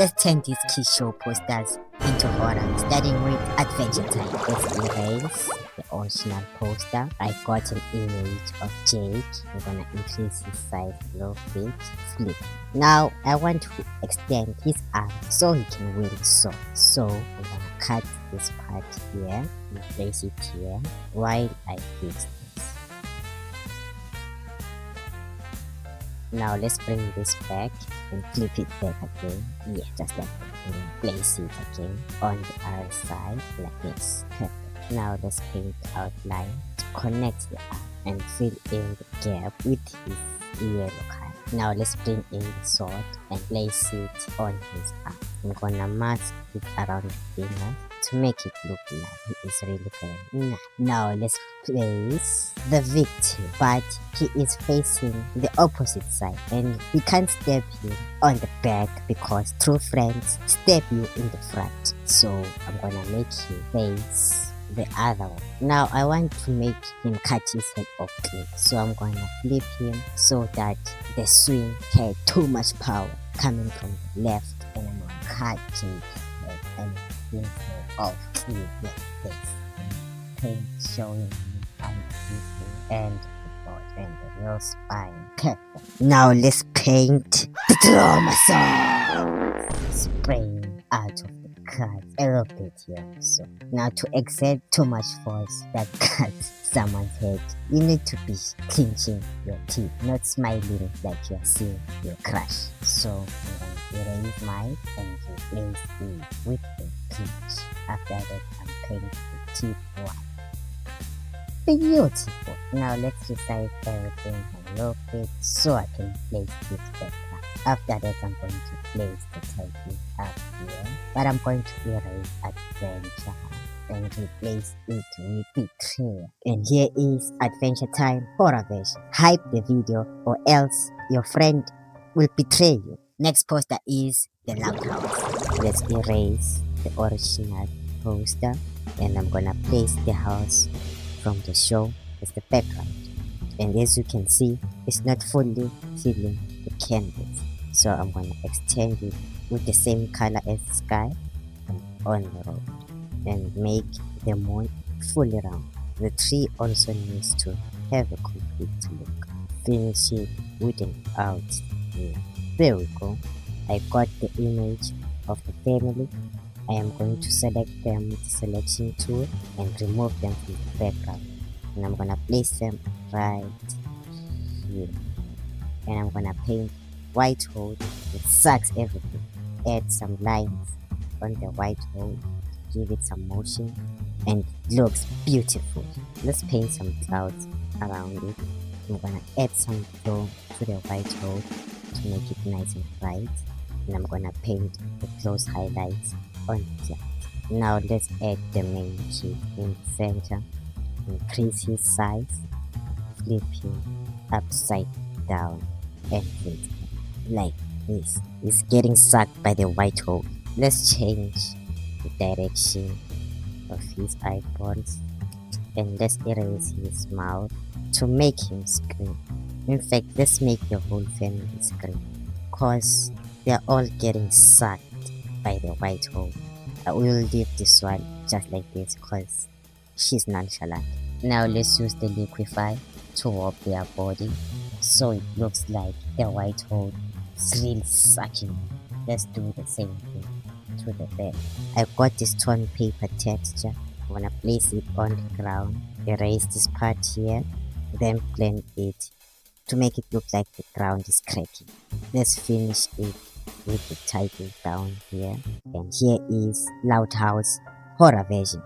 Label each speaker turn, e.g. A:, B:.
A: let's turn these key show posters into horror, starting with Adventure Time. Let's erase the original poster. I got an image of Jake. I'm gonna increase his size a little bit, flip. Now I want to extend his arm so he can wield the sword. So I'm gonna cut this part here and place it here while I fix this. Now let's bring this back and flip it back again. Yeah, just like that. And place it again on the other side like this. Perfect. Now let's paint outline to connect the arm and fill in the gap with his yellow color. Now let's bring in the sword and place it on his arm. I'm gonna mask it around the finger to make it look like he is really playing. Now let's place the victim, but he is facing the opposite side and we can't stab him on the back because true friends stab you in the front. So I'm gonna make him face the other one. Now I want to make him cut his head off clean, so I'm gonna flip him so that the swing had too much power coming from the left, and I'm gonna cut his head and his head off clean like this. Paint showing on the and the body and the real spine. Perfect. Now let's paint the trauma zone. Spraying out of the cut a little bit here. So now to exert too much force that cuts someone's head, you need to be clenching your teeth, not smiling like you're seeing your crush. So I'm going to erase mine and replace it with a clench. After that, I'm painting the teeth white. Beautiful. Now let's resize everything a little bit so I can place this back. After that, I'm going to place the title up here, but I'm going to erase Adventure and replace it with Betrayal. And here is Adventure Time horror version. Hype the video or else your friend will betray you. Next poster is the Loud House. Let's erase the original poster and I'm gonna place the house from the show as the background. And as you can see, it's not fully filling the canvas. So I'm gonna extend it with the same color as the sky on the road and make the moon fully round. The tree also needs to have a complete look. Finish it with an out here. There we go. I got the image of the family. I am going to select them with the selection tool and remove them from the background. And I'm gonna place them right here. And I'm gonna paint white hole that sucks everything. Add some lines on the white hole, give it some motion, and it looks beautiful. Let's paint some clouds around it. I'm gonna add some glow to the white hole to make it nice and bright. And I'm gonna paint the close highlights on the cloud. Now let's add the main key in the center. Increase his size, flip him upside down, and flip him like this. He's getting sucked by the white hole. Let's change the direction of his eyeballs and let's erase his mouth to make him scream. In fact, let's make the whole family scream because they're all getting sucked by the white hole. I will leave this one just like this because she's nonchalant. Now let's use the liquify to warp their body so it looks like the white hole is really sucking. Let's do the same thing to the back. I got this torn paper texture. I'm gonna place it on the ground, erase this part here, then blend it to make it look like the ground is cracking. Let's finish it with the title down here, and here is Loud House horror version.